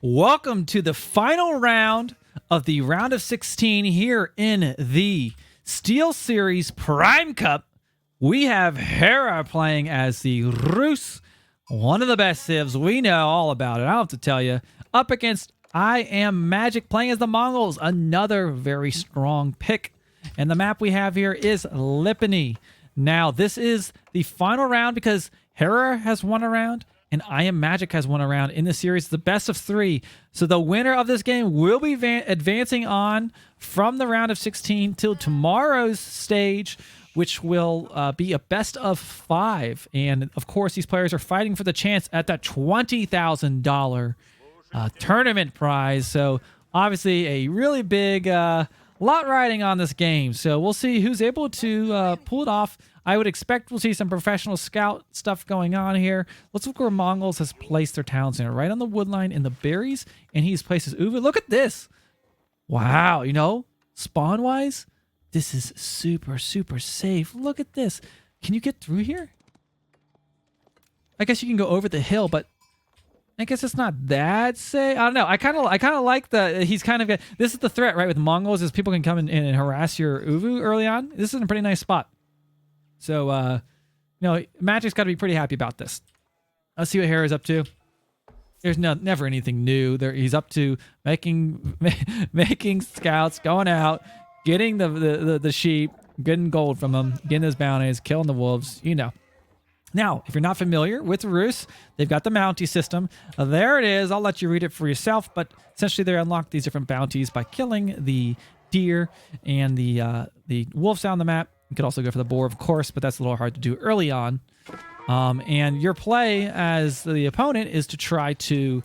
Welcome to the final round of the round of 16 here in the SteelSeries Prime Cup. We have Hera playing as the Rus, one of the best civs. We know all about it. I don't have to tell you. Up against IAmMagic playing as the Mongols, another very strong pick. And the map we have here is Lipany. Now, this is the final round because Hera has won a round and IAmMagic has won a round in the series, the best of 3. So the winner of this game will be advancing on from the round of 16 till tomorrow's stage, which will be a best of 5. And of course, these players are fighting for the chance at that $20,000 tournament prize. So obviously a really big lot riding on this game. So we'll see who's able to pull it off. I would expect we'll see some professional scout stuff going on here. Let's look where Mongols has placed their towns in. Right on the wood line in the berries. And he's placed his uva. Look at this. Wow. You know, spawn-wise, this is super, super safe. Look at this. Can you get through here? I guess you can go over the hill, but I guess it's not that safe. I don't know. I kind of like he's kind of, this is the threat, right? With Mongols is people can come in and harass your uvu early on. This is a pretty nice spot. So, you know, Magic's got to be pretty happy about this. Let's see what Hera's up to. There's never anything new. He's up to making scouts, going out, getting the sheep, getting gold from them, getting those bounties, killing the wolves, you know. Now, if you're not familiar with Rus, they've got the bounty system. There it is. I'll let you read it for yourself, but essentially they unlock these different bounties by killing the deer and the wolves on the map. You could also go for the boar, of course, but that's a little hard to do early on. And your play as the opponent is to try to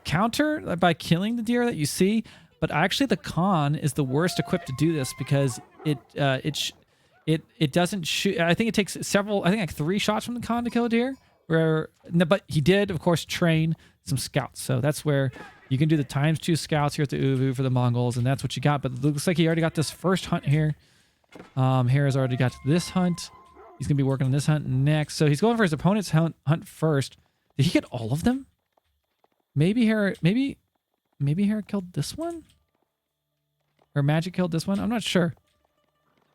counter by killing the deer that you see. But actually, the Khan is the worst equipped to do this because it doesn't shoot. I think it takes like 3 shots from the Khan to kill a deer. But he did, of course, train some scouts. So that's where you can do the ×2 scouts here at the Uvu for the Mongols, and that's what you got. But it looks like he already got this first hunt here. Hera's already got this hunt. He's gonna be working on this hunt next. So he's going for his opponent's hunt first. Did he get all of them? Maybe Hera killed this one? Or Magic killed this one? I'm not sure.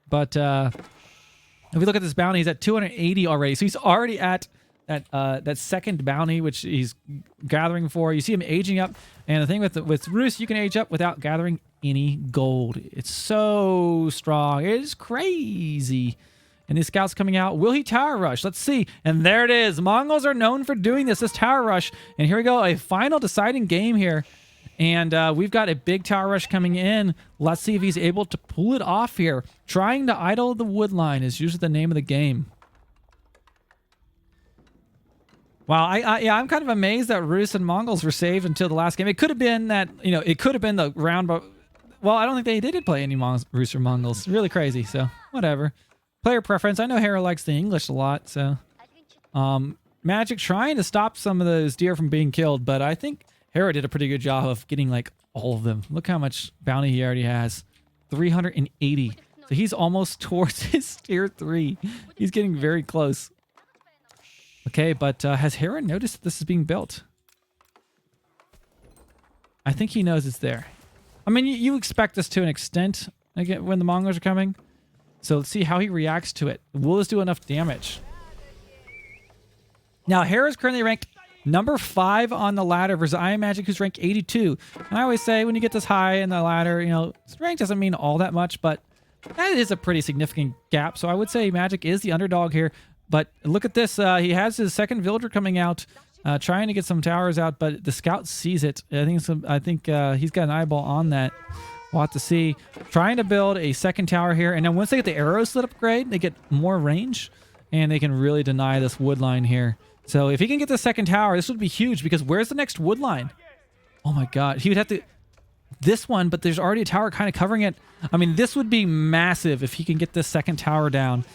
But if we look at this bounty, he's at 280 already. So he's already at that second bounty, which he's gathering for. You see him aging up. And the thing with Rus, you can age up without gathering any gold. It's so strong. It is crazy. And these scouts coming out. Will he tower rush? Let's see. And there it is. Mongols are known for doing this tower rush. And here we go. A final deciding game here. And we've got a big tower rush coming in. Let's see if he's able to pull it off here. Trying to idle the wood line is usually the name of the game. Wow, I'm kind of amazed that Rus and Mongols were saved until the last game. It could have been that, you know, it could have been the round, but, well, I don't think they did play any Rus or Mongols. Really crazy, so whatever. Player preference. I know Hera likes the English a lot, so. Magic trying to stop some of those deer from being killed, but I think Hera did a pretty good job of getting, like, all of them. Look how much bounty he already has. 380. So he's almost towards his tier 3. He's getting very close. Okay, but has Hera noticed that this is being built? I think he knows it's there. I mean, you expect this to an extent again when the Mongols are coming. So let's see how he reacts to it. Will this do enough damage? Now, Hera's currently ranked number 5 on the ladder versus IAmMagic, who's ranked 82. And I always say when you get this high in the ladder, you know, rank doesn't mean all that much, but that is a pretty significant gap. So I would say Magic is the underdog here. But look at this. He has his second villager coming out, trying to get some towers out, but the scout sees it. I think he's got an eyeball on that. We'll have to see. Trying to build a second tower here. And then once they get the arrow slit upgrade, they get more range, and they can really deny this wood line here. So if he can get the second tower, this would be huge, because where's the next wood line? Oh my god. He would have to... This one, but there's already a tower kind of covering it. I mean, this would be massive if he can get this second tower down.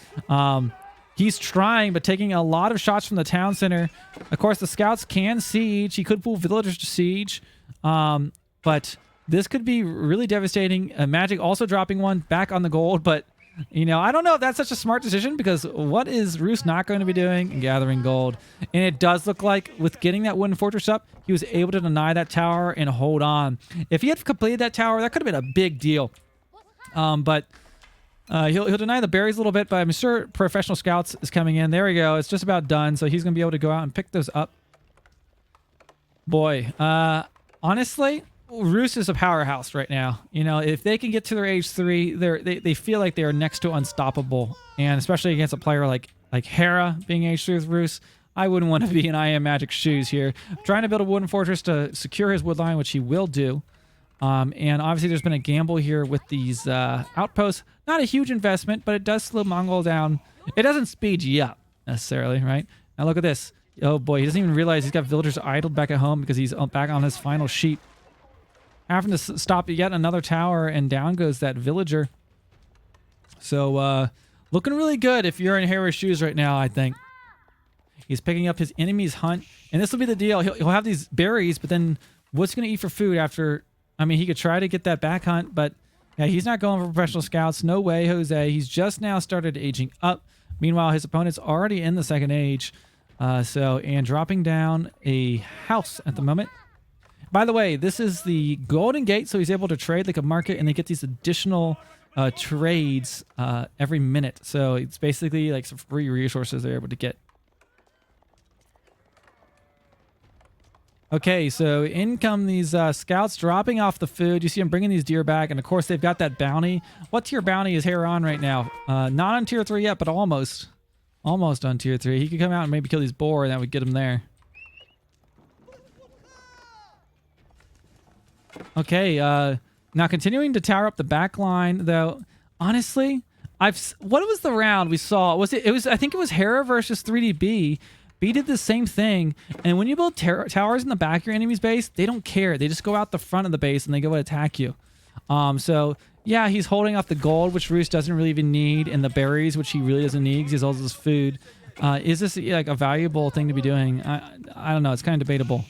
He's trying, but taking a lot of shots from the town center. Of course, the scouts can siege. He could pull villagers to siege. But this could be really devastating. Magic also dropping one back on the gold, but You know, I don't know if that's such a smart decision, because what is Roos not going to be doing? Gathering gold. And it does look like with getting that wooden fortress up, he was able to deny that tower and hold on. If he had completed that tower, that could have been a big deal. But he'll deny the berries a little bit, but I'm sure Professional Scouts is coming in. There we go. It's just about done. So he's going to be able to go out and pick those up. Boy, honestly, Roos is a powerhouse right now. You know, if they can get to their age 3, they feel like they are next to unstoppable. And especially against a player like Hera being age 3 with Roos, I wouldn't want to be in IAmMagic's shoes here. Trying to build a wooden fortress to secure his wood line, which he will do. And obviously there's been a gamble here with these outposts. Not a huge investment, but it does slow Mongol down. It doesn't speed you up necessarily, right? Now look at this. Oh boy, he doesn't even realize he's got villagers idled back at home because he's back on his final sheep. Having to stop yet another tower, and down goes that villager. So looking really good if you're in Hera's shoes right now, I think. He's picking up his enemy's hunt, and this will be the deal. He'll have these berries, but then what's going to eat for food after? I mean, he could try to get that back hunt, but yeah, he's not going for Professional Scouts. No way, Jose. He's just now started aging up. Meanwhile, his opponent's already in the second age. And dropping down a house at the moment. By the way, this is the Golden Gate, so he's able to trade like a market, and they get these additional trades every minute. So it's basically like some free resources they're able to get. Okay, so in come these scouts dropping off the food. You see them bringing these deer back, and of course they've got that bounty. What tier bounty is Hera on right now? Not on tier 3 yet, but almost. Almost on tier 3. He could come out and maybe kill these boar, and that would get him there. Okay, now continuing to tower up the back line, though. Honestly, what was the round we saw? I think it was Hera versus 3DB. B did the same thing, and when you build towers in the back of your enemy's base, they don't care. They just go out the front of the base and they go and attack you. So yeah, he's holding off the gold, which Roos doesn't really even need, and the berries, which he really doesn't need because he has all this food. Is this like a valuable thing to be doing? I don't know. It's kind of debatable.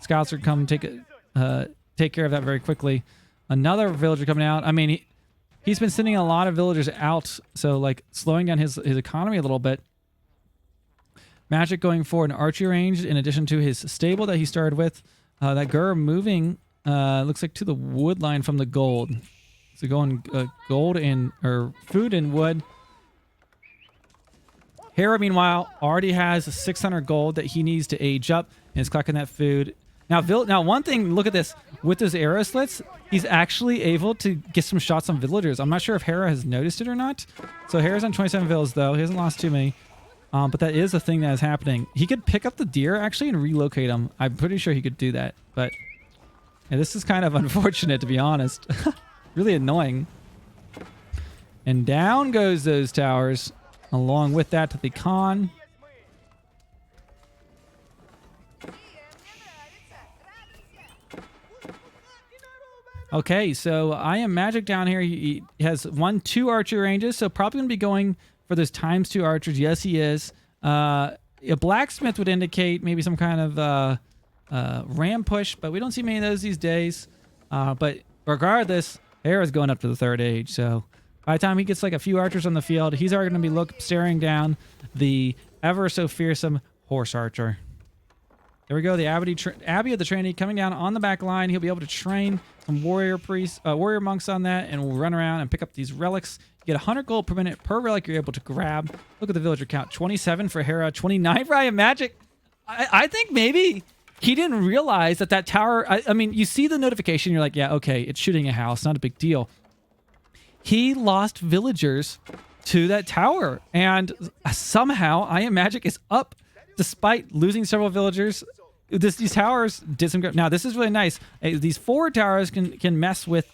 Scouts are come take care of that very quickly. Another villager coming out. I mean, he's been sending a lot of villagers out, so like slowing down his economy a little bit. Magic going for an archery range in addition to his stable that he started with. That Gur moving looks like to the wood line from the gold. So going gold or food and wood. Hera, meanwhile, already has 600 gold that he needs to age up, and is collecting that food. Now, one thing, look at this. With those arrow slits, he's actually able to get some shots on villagers. I'm not sure if Hera has noticed it or not. So Hera's on 27 villas, though. He hasn't lost too many. But that is a thing that is happening. He could pick up the deer, actually, and relocate them. I'm pretty sure he could do that. But yeah, this is kind of unfortunate, to be honest. Really annoying. And down goes those towers. Along with that to the Khan. Okay, so IAmMagic down here, he has 2 archery ranges, so probably going to be going for those ×2 archers. Yes, he is. A blacksmith would indicate maybe some kind of ram push, but we don't see many of those these days. But regardless, Hera's going up to the 3rd age, so by the time he gets like a few archers on the field, he's already going to be staring down the ever so fearsome horse archer. There we go. The Abbey of the Trinity coming down on the back line. He'll be able to train some warrior monks on that, and we'll run around and pick up these relics. You get 100 gold per minute per relic you're able to grab. Look at the villager count. 27 for Hera, 29 for IAmMagic. I think maybe he didn't realize that tower... I mean, you see the notification, you're like, yeah, okay, it's shooting a house, not a big deal. He lost villagers to that tower, and somehow IAmMagic is up despite losing several villagers. These towers did some good. Now this is really nice. These forward towers can mess with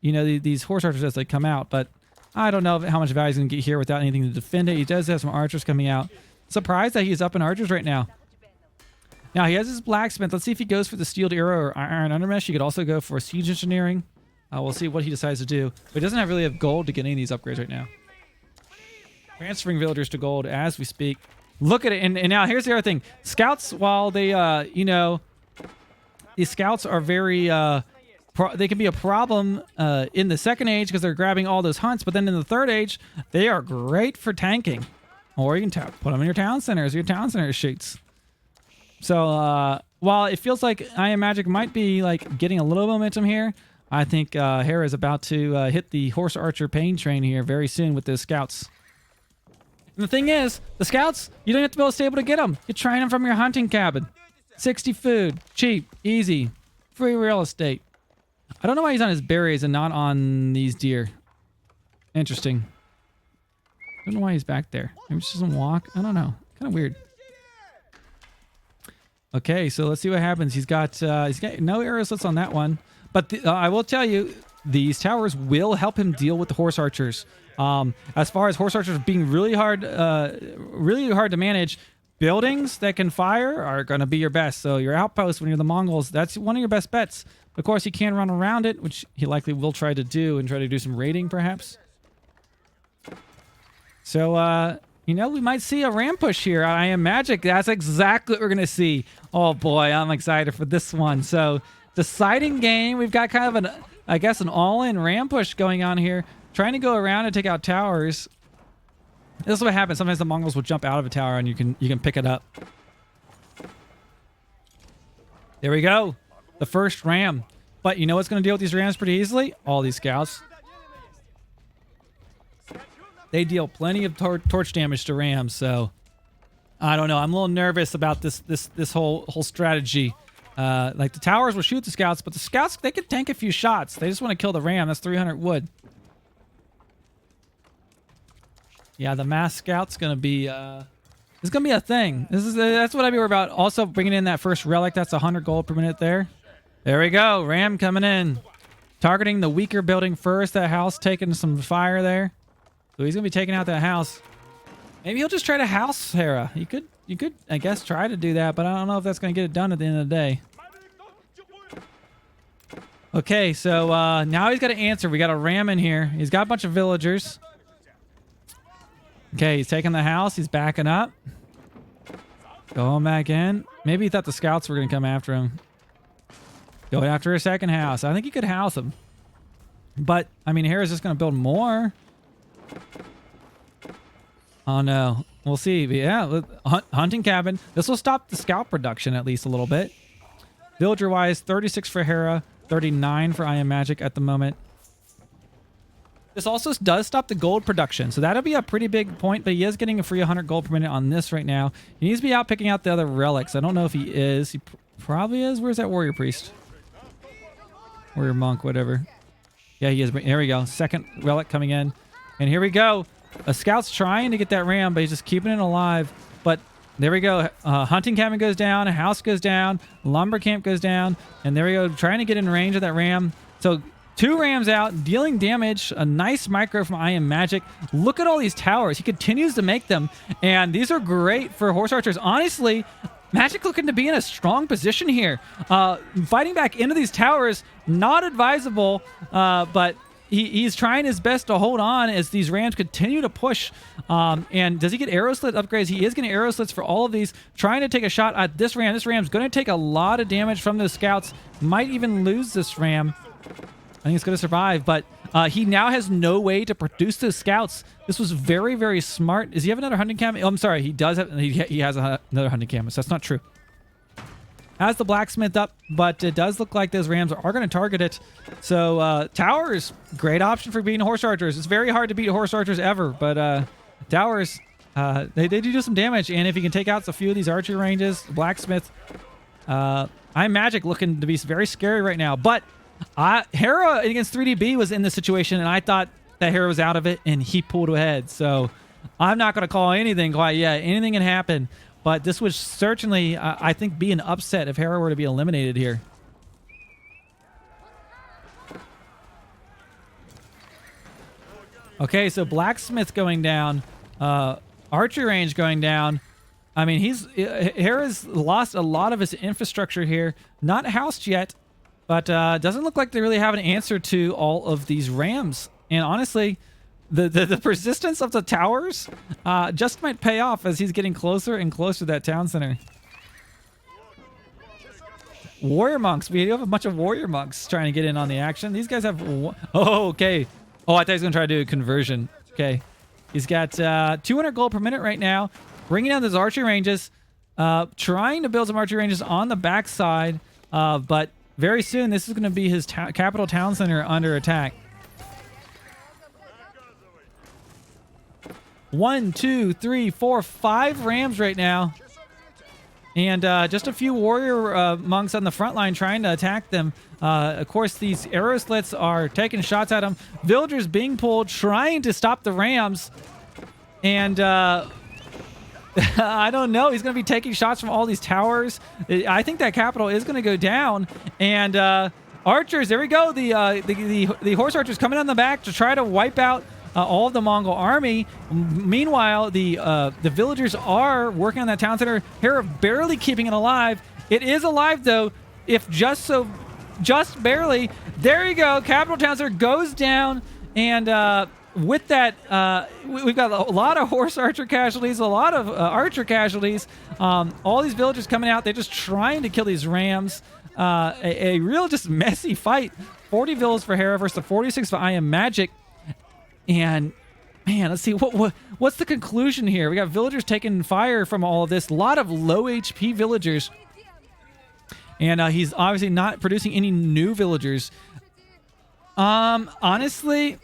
these horse archers as they come out, but I don't know how much value he's gonna get here without anything to defend it. He does have some archers coming out. Surprised that he's up in archers right now. Now he has his blacksmith. Let's see if he goes for the steeled arrow or iron undermesh. He could also go for siege engineering. We'll see what he decides to do. But he doesn't really have gold to get any of these upgrades right now. Transferring villagers to gold as we speak. Look at it. And now here's the other thing. Scouts, while they, these scouts are very they can be a problem in the second age because they're grabbing all those hunts. But then in the third age, they are great for tanking. Or you can put them in your town centers. Your town center shoots. So while it feels like IAmMagic might be like getting a little momentum here, I think Hera is about to hit the horse archer pain train here very soon with those scouts. And the thing is, the scouts, you don't have to build a stable to get them. You train them from your hunting cabin. 60 food, cheap, easy, free real estate. I don't know why he's on his berries and not on these deer. Interesting. I don't know why he's back there. Maybe he just doesn't walk. I don't know. Kind of weird. Okay, so let's see what happens. He's got no arrow slits on that one. But I will tell you, these towers will help him deal with the horse archers. As far as horse archers being really hard to manage, buildings that can fire are going to be your best. So your outpost when you're the Mongols, that's one of your best bets. Of course, he can run around it, which he likely will try to do and try to do some raiding, perhaps. So, you know, we might see a ram push here. IAmMagic, that's exactly what we're going to see. Oh, boy, I'm excited for this one. So, deciding game. We've got kind of an all-in ram push going on here. Trying to go around and take out towers. This is what happens. Sometimes the Mongols will jump out of a tower and you can pick it up. There we go. The first ram. But you know what's going to deal with these rams pretty easily? All these scouts. They deal plenty of torch damage to rams, so I don't know. I'm a little nervous about this whole strategy. Like the towers will shoot the scouts, but the scouts, they can tank a few shots. They just want to kill the ram. That's 300 wood. Yeah, the mass scout's gonna be it's gonna be a thing. That's what I'd be worried about. Also bringing in that first relic. That's 100 gold per minute there. There we go. Ram coming in, targeting the weaker building first. That house taking some fire there. So he's gonna be taking out that house. Maybe he'll just try to house Hera. You could, I guess, try to do that, but I don't know if that's gonna get it done at the end of the day. Okay, so now he's got to answer. We got a ram in here. He's got a bunch of villagers. Okay, he's taking the house. He's backing up. Going back in. Maybe he thought the scouts were going to come after him. Going after a second house. I think he could house him. But, I mean, Hera's just going to build more. Oh, no. We'll see. But yeah, hunting cabin. This will stop the scout production at least a little bit. Villager-wise, 36 for Hera, 39 for IAmMagic at the moment. This also does stop the gold production, so that'll be a pretty big point, but he is getting a free 100 gold per minute on this right now. He needs to be out picking out the other relics. I don't know if he is. He probably is. Where's that warrior priest? Warrior monk, whatever. Yeah, he is. Here we go. Second relic coming in. And here we go. A scout's trying to get that ram, but he's just keeping it alive. But there we go. Hunting cabin goes down. A house goes down. Lumber camp goes down. And there we go. Trying to get in range of that ram. So 2 rams out, dealing damage. A nice micro from IAmMagic. Look at all these towers. He continues to make them. And these are great for horse archers. Honestly, Magic looking to be in a strong position here. Fighting back into these towers, not advisable, but he's trying his best to hold on as these rams continue to push. And does he get arrow slit upgrades? He is getting arrow slits for all of these. Trying to take a shot at this ram. This ram's going to take a lot of damage from those scouts. Might even lose this ram. I think it's going to survive, but he now has no way to produce those scouts. This was very, very smart. Does he have another hunting cam? Oh, I'm sorry. He does have. He has another hunting canvas. That's not true. Has the blacksmith up, but it does look like those rams are going to target it. So towers, great option for beating horse archers. It's very hard to beat horse archers ever, but towers, they do some damage. And if you can take out a few of these archery ranges, blacksmith, IAmMagic looking to be very scary right now. But Hera against 3DB was in this situation, and I thought that Hera was out of it, and he pulled ahead. So I'm not going to call anything quite yet. Anything can happen. But this would certainly, I think, be an upset if Hera were to be eliminated here. Okay, so blacksmith going down, archery range going down. I mean, Hera's lost a lot of his infrastructure here. Not housed yet, but doesn't look like they really have an answer to all of these rams. And honestly, the persistence of the towers just might pay off as he's getting closer and closer to that town center. warrior monks. We have a bunch of warrior monks trying to get in on the action. These guys have... Oh, okay. Oh, I thought he was going to try to do a conversion. Okay. He's got 200 gold per minute right now. Bringing down those archery ranges. Trying to build some archery ranges on the backside. But very soon, this is going to be his capital town center under attack. 1, 2, 3, 4, 5 rams right now. And just a few warrior monks on the front line trying to attack them. Of course, these arrow slits are taking shots at them. Villagers being pulled, trying to stop the rams. And I don't know. He's going to be taking shots from all these towers. I think that capital is going to go down. And archers, there we go. The horse archers coming on the back to try to wipe out all of the Mongol army. Meanwhile, the villagers are working on that town center. Hera barely keeping it alive. It is alive, though, if just barely. There you go. Capital town center goes down. And with that, we've got a lot of horse archer casualties, a lot of archer casualties. All these villagers coming out. They're just trying to kill these rams. A real just messy fight. 40 villas for Hera versus the 46 for IAmMagic. And man, let's see what's the conclusion here. We got villagers taking fire from all of this. A lot of low HP villagers, and he's obviously not producing any new villagers. Honestly,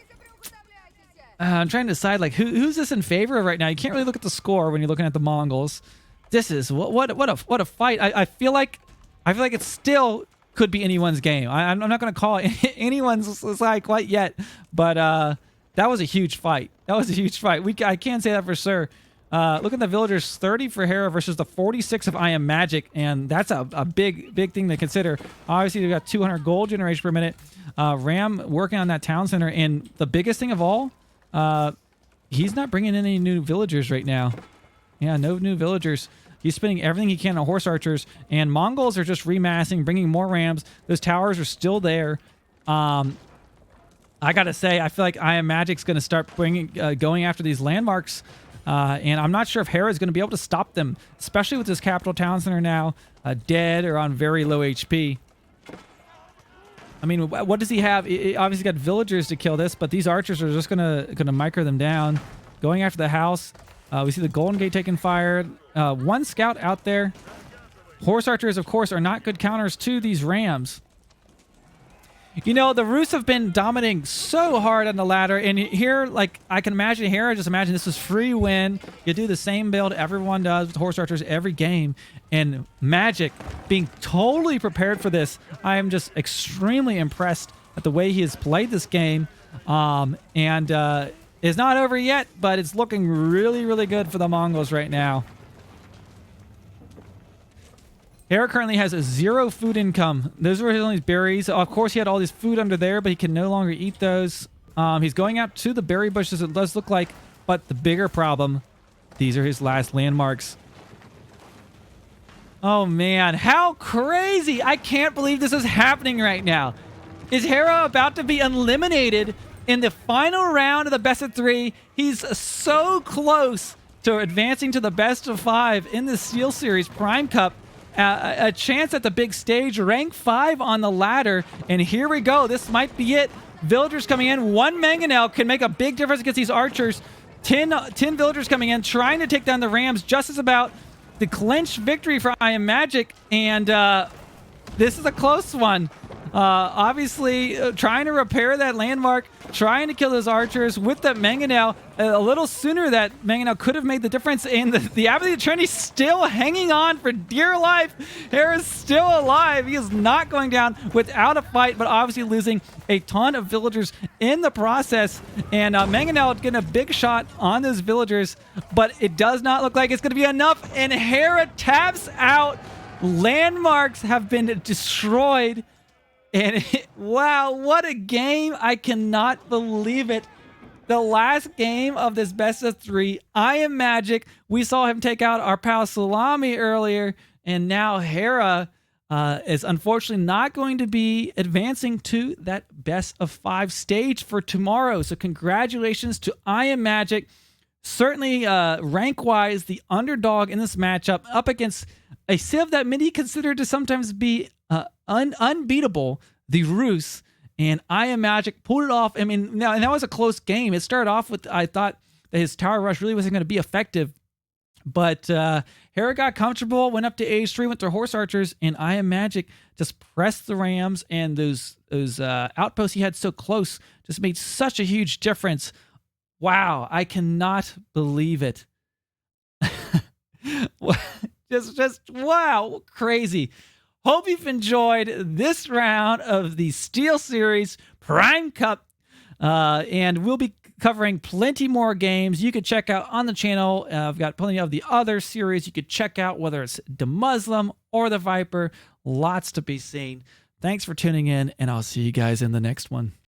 I'm trying to decide like who's this in favor of right now. You can't really look at the score when you're looking at the Mongols. This is what a fight. I feel like it still could be anyone's game. I'm not going to call it anyone's side quite yet, but. That was a huge fight. I can't say that for sure. Look at the villagers, 30 for Hera versus the 46 of IAmMagic, and that's a big thing to consider. Obviously, we've got 200 gold generation per minute. Ram working on that town center, and the biggest thing of all, he's not bringing in any new villagers right now. Yeah, no new villagers. He's spending everything he can on horse archers, and Mongols are just remassing, bringing more rams. Those towers are still there. I gotta say, I feel like IAmMagic's going to start going after these landmarks, and I'm not sure if Hera is going to be able to stop them, especially with this capital town center now dead or on very low HP. I mean, what does he have? He obviously got villagers to kill this, but these archers are just gonna micro them down, going after the house. We see the Golden Gate taking fire. One scout out there. Horse archers, of course, are not good counters to these rams. You know, the Rus have been dominating so hard on the ladder, and here, like, I can imagine Hera, just imagine this is free win. You do the same build everyone does with horse archers every game, and Magic being totally prepared for this. I am just extremely impressed at the way he has played this game, and it's not over yet, but it's looking really, really good for the Mongols right now. Hera currently has a 0 food income. Those were his only berries. Of course, he had all this food under there, but he can no longer eat those. He's going out to the berry bushes, it does look like. But the bigger problem, these are his last landmarks. Oh, man. How crazy. I can't believe this is happening right now. Is Hera about to be eliminated in the final round of the best of 3? He's so close to advancing to the best of 5 in the SteelSeries Prime Cup. A chance at the big stage, rank 5 on the ladder, and here we go. This might be it. Villagers coming in. 1 mangonel can make a big difference against these archers. 10 villagers coming in, trying to take down the rams. Just as about the clinch victory for IAmMagic, and this is a close one. Obviously, trying to repair that landmark, trying to kill those archers with that mangonel. A little sooner, that mangonel could have made the difference. And the Abbot of the Trinity still hanging on for dear life. Hera's still alive. He is not going down without a fight, but obviously losing a ton of villagers in the process. And mangonel getting a big shot on those villagers, but it does not look like it's going to be enough. And Hera taps out. Landmarks have been destroyed. And wow, what a game. I cannot believe it. The last game of this best of 3, IAmMagic. We saw him take out our pal Salami earlier, and now Hera is unfortunately not going to be advancing to that best of 5 stage for tomorrow. So congratulations to IAmMagic. certainly rank-wise the underdog in this matchup up against a Civ that many consider to sometimes be unbeatable, the Rus. And IAmMagic pulled it off. I mean, now, and that was a close game. It started off with, I thought that his tower rush really wasn't going to be effective. But Hera got comfortable, went up to H3, went to Horse Archers, and IAmMagic just pressed the Rams, and those outposts he had so close just made such a huge difference. Wow, I cannot believe it. just wow, crazy. Hope you've enjoyed this round of the SteelSeries Prime Cup, and we'll be covering plenty more games you could check out on the channel. I've got plenty of the other series you could check out, whether it's the Muslim or the Viper. Lots to be seen. Thanks for tuning in, and I'll see you guys in the next one.